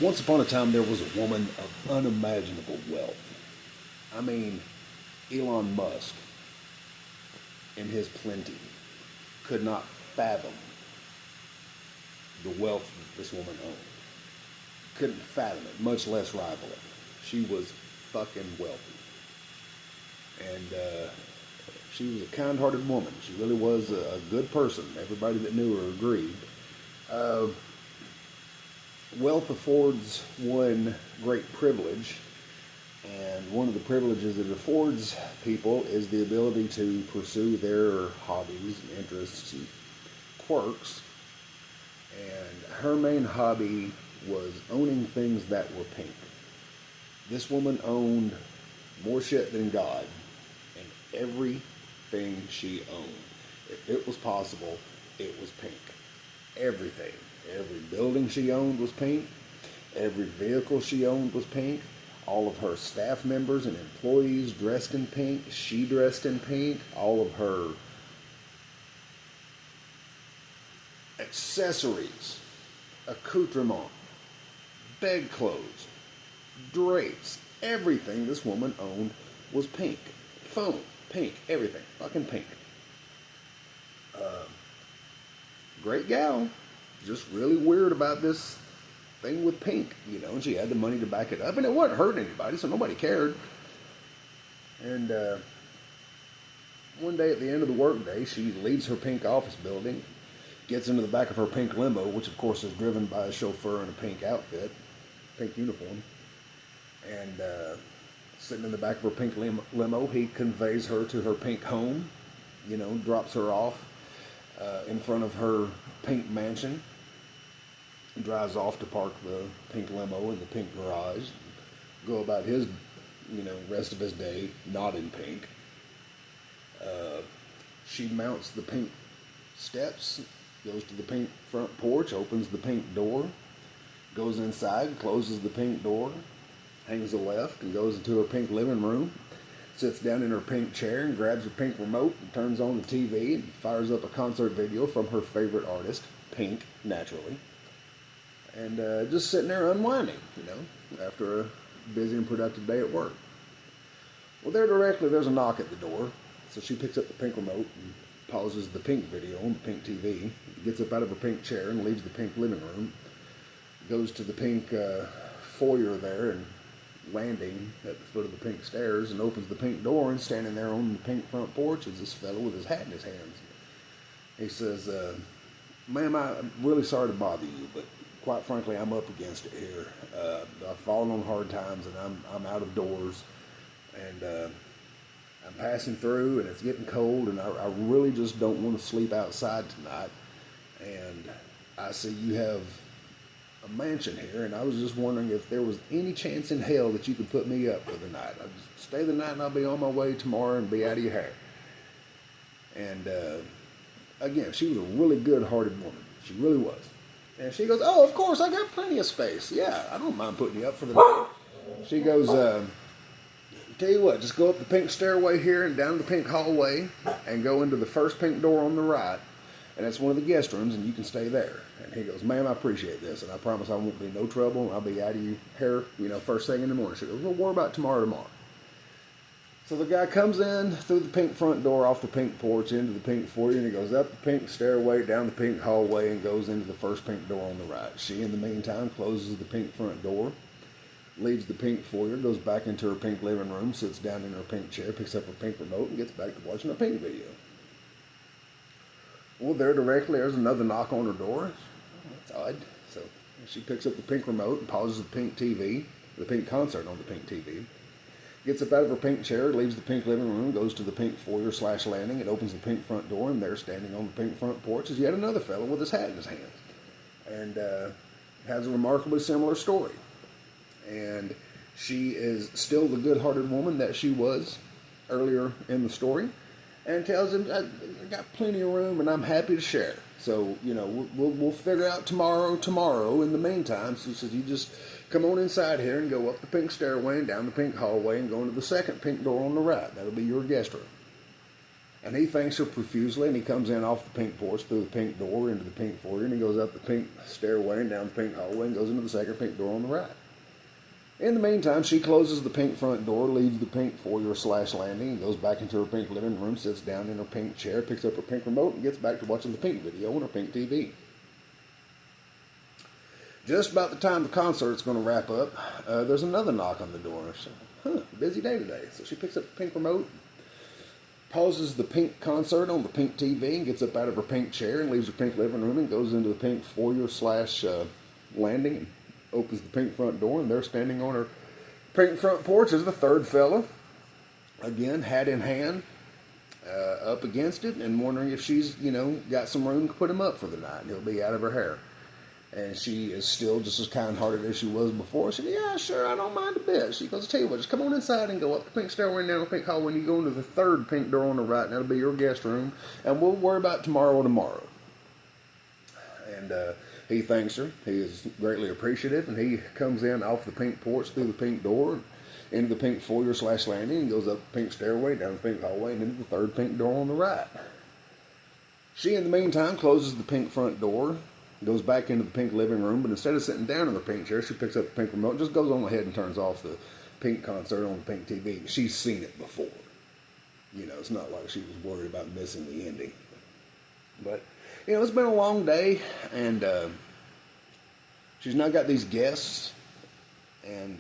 Once upon a time, there was a woman of unimaginable wealth. I mean, Elon Musk, in his plenty, could not fathom the wealth that this woman owned. Couldn't fathom it, much less rival it. She was fucking wealthy. And she was a kind-hearted woman. She really was a good person. Everybody that knew her agreed. Uh, Wealth affords one great privilege, and one of the privileges it affords people is the ability to pursue their hobbies, interests, and quirks. And her main hobby was owning things that were pink. This woman owned more shit than God, and everything she owned, if it was possible, it was pink. Everything. Every building she owned was pink. Every vehicle she owned was pink. All of her staff members and employees dressed in pink. She dressed in pink. All of her accessories, accoutrement, bedclothes, drapes, everything this woman owned was pink. Phone, pink, everything, fucking pink. Great gal, just really weird about this thing with pink, and she had the money to back it up, and it wasn't hurting anybody, so nobody cared. And one day at the end of the workday, she leaves her pink office building, gets into the back of her pink limo, which of course is driven by a chauffeur in a pink outfit, pink uniform, and sitting in the back of her pink limo, he conveys her to her pink home, drops her off in front of her pink mansion, drives off to park the pink limo in the pink garage, go about his, rest of his day not in pink. She mounts the pink steps, goes to the pink front porch, opens the pink door, goes inside, closes the pink door, hangs a left, and goes into her pink living room, sits down in her pink chair and grabs her pink remote and turns on the TV and fires up a concert video from her favorite artist, Pink, naturally. And just sitting there unwinding, after a busy and productive day at work. Well, there's a knock at the door. So she picks up the pink remote and pauses the pink video on the pink TV, gets up out of her pink chair and leaves the pink living room, goes to the pink foyer there and landing at the foot of the pink stairs and opens the pink door, and standing there on the pink front porch is this fellow with his hat in his hands. He says, ma'am, I'm really sorry to bother you, but quite frankly, I'm up against it here. I've fallen on hard times, and I'm out of doors, and I'm passing through, and it's getting cold, and I really just don't want to sleep outside tonight. And I see you have a mansion here, and I was just wondering if there was any chance in hell that you could put me up for the night. I'll just stay the night, and I'll be on my way tomorrow and be out of your hair. And again, she was a really good-hearted woman. She really was. And she goes, oh, of course, I got plenty of space. Yeah, I don't mind putting you up for the night. She goes, tell you what, just go up the pink stairway here and down the pink hallway and go into the first pink door on the right, and it's one of the guest rooms, and you can stay there. And he goes, ma'am, I appreciate this, and I promise I won't be no trouble, and I'll be out of your hair, first thing in the morning. She goes, we'll worry about tomorrow. So the guy comes in through the pink front door, off the pink porch, into the pink foyer, and he goes up the pink stairway, down the pink hallway, and goes into the first pink door on the right. She, in the meantime, closes the pink front door, leaves the pink foyer, goes back into her pink living room, sits down in her pink chair, picks up her pink remote, and gets back to watching a pink video. Well, there's another knock on her door. Oh, that's odd. So she picks up the pink remote and pauses the pink TV, the pink concert on the pink TV. Gets up out of her pink chair, leaves the pink living room, goes to the pink foyer/landing, and opens the pink front door, and there, standing on the pink front porch, is yet another fellow with his hat in his hands. And has a remarkably similar story. And she is still the good-hearted woman that she was earlier in the story, and tells him, I got plenty of room, and I'm happy to share. So, we'll figure out tomorrow. In the meantime, she says, you just come on inside here and go up the pink stairway and down the pink hallway and go into the second pink door on the right. That'll be your guest room. And he thanks her profusely, and he comes in off the pink porch through the pink door into the pink foyer, and he goes up the pink stairway and down the pink hallway and goes into the second pink door on the right. In the meantime, she closes the pink front door, leaves the pink foyer/landing, and goes back into her pink living room, sits down in her pink chair, picks up her pink remote, and gets back to watching the pink video on her pink TV. Just about the time the concert's going to wrap up, there's another knock on the door. So, busy day today. So she picks up the pink remote, pauses the pink concert on the pink TV, and gets up out of her pink chair and leaves her pink living room and goes into the pink foyer/landing and opens the pink front door, and there standing on her pink front porch is the third fella, again, hat in hand, up against it and wondering if she's, got some room to put him up for the night and he'll be out of her hair. And she is still just as kind-hearted as she was before. She said, yeah, sure, I don't mind a bit. She goes, I'll tell you what, just come on inside and go up the pink stairway and down the pink hallway, and you go into the third pink door on the right, and that'll be your guest room, and we'll worry about tomorrow. And he thanks her. He is greatly appreciative, and he comes in off the pink porch through the pink door into the pink foyer/landing and goes up the pink stairway, down the pink hallway, and into the third pink door on the right. She, in the meantime, closes the pink front door, goes back into the pink living room, but instead of sitting down in the pink chair, she picks up the pink remote and just goes on ahead and turns off the pink concert on the pink TV. She's seen it before. It's not like she was worried about missing the ending. But, it's been a long day, and she's now got these guests, and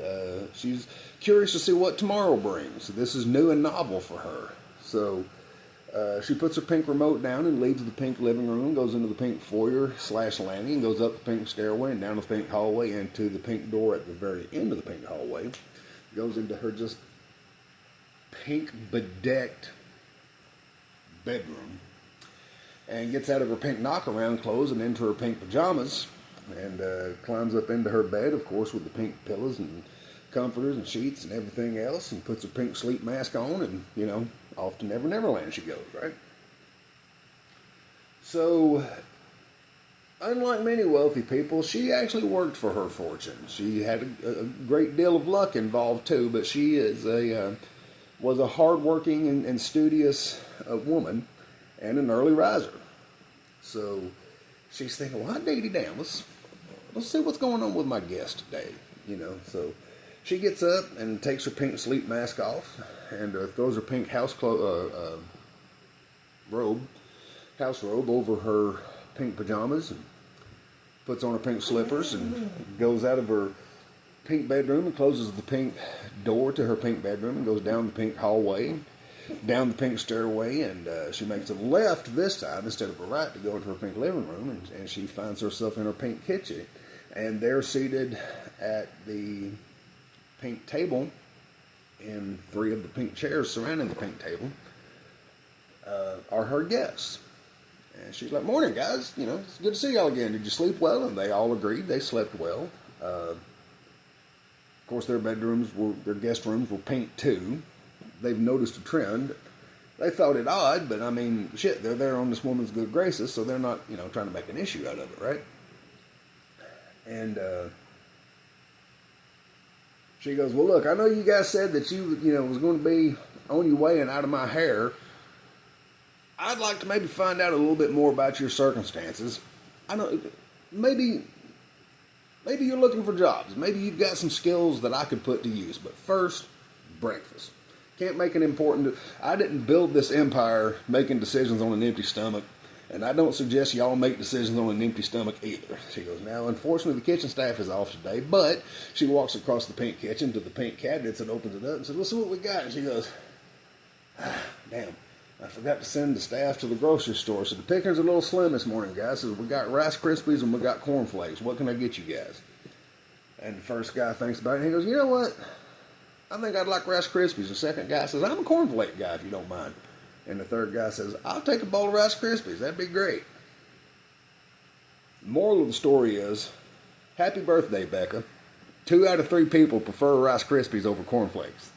she's curious to see what tomorrow brings. This is new and novel for her. So she puts her pink remote down and leaves the pink living room, goes into the pink foyer/landing, and goes up the pink stairway and down the pink hallway into the pink door at the very end of the pink hallway. Goes into her just pink bedecked bedroom and gets out of her pink knockaround clothes and into her pink pajamas and climbs up into her bed, of course, with the pink pillows and comforters and sheets and everything else, and puts her pink sleep mask on, and, off to Never Never Land she goes, right? So, unlike many wealthy people, she actually worked for her fortune. She had a great deal of luck involved, too, but she is was a hardworking and studious woman and an early riser. So, she's thinking, well, diggity damn, let's see what's going on with my guest today, So, she gets up and takes her pink sleep mask off and throws her pink house robe over her pink pajamas and puts on her pink slippers and goes out of her pink bedroom and closes the pink door to her pink bedroom and goes down the pink hallway, down the pink stairway, and she makes a left this time instead of a right to go into her pink living room, and she finds herself in her pink kitchen. And they're seated at the pink table in 3 of the pink chairs surrounding the pink table are her guests. And she's like, morning, guys. It's good to see y'all again. Did you sleep well? And they all agreed they slept well. Of course, their guest rooms were pink too. They've noticed a trend. They thought it odd, but they're there on this woman's good graces, so they're not, trying to make an issue out of it, right? And she goes, well, look, I know you guys said that you was going to be on your way and out of my hair. I'd like to maybe find out a little bit more about your circumstances. I know, maybe you're looking for jobs. Maybe you've got some skills that I could put to use. But first, breakfast. Can't make an important... I didn't build this empire making decisions on an empty stomach. And I don't suggest y'all make decisions on an empty stomach either. She goes, now, unfortunately, the kitchen staff is off today, but she walks across the pink kitchen to the pink cabinets and opens it up and says, let's see what we got. And she goes, damn, I forgot to send the staff to the grocery store. So the pickings are a little slim this morning, guys. So we got Rice Krispies and we got cornflakes. What can I get you guys? And the first guy thinks about it and he goes, you know what? I think I'd like Rice Krispies. The second guy says, I'm a cornflake guy if you don't mind. And the third guy says, I'll take a bowl of Rice Krispies. That'd be great. The moral of the story is, happy birthday, Becca. 2 out of 3 people prefer Rice Krispies over cornflakes.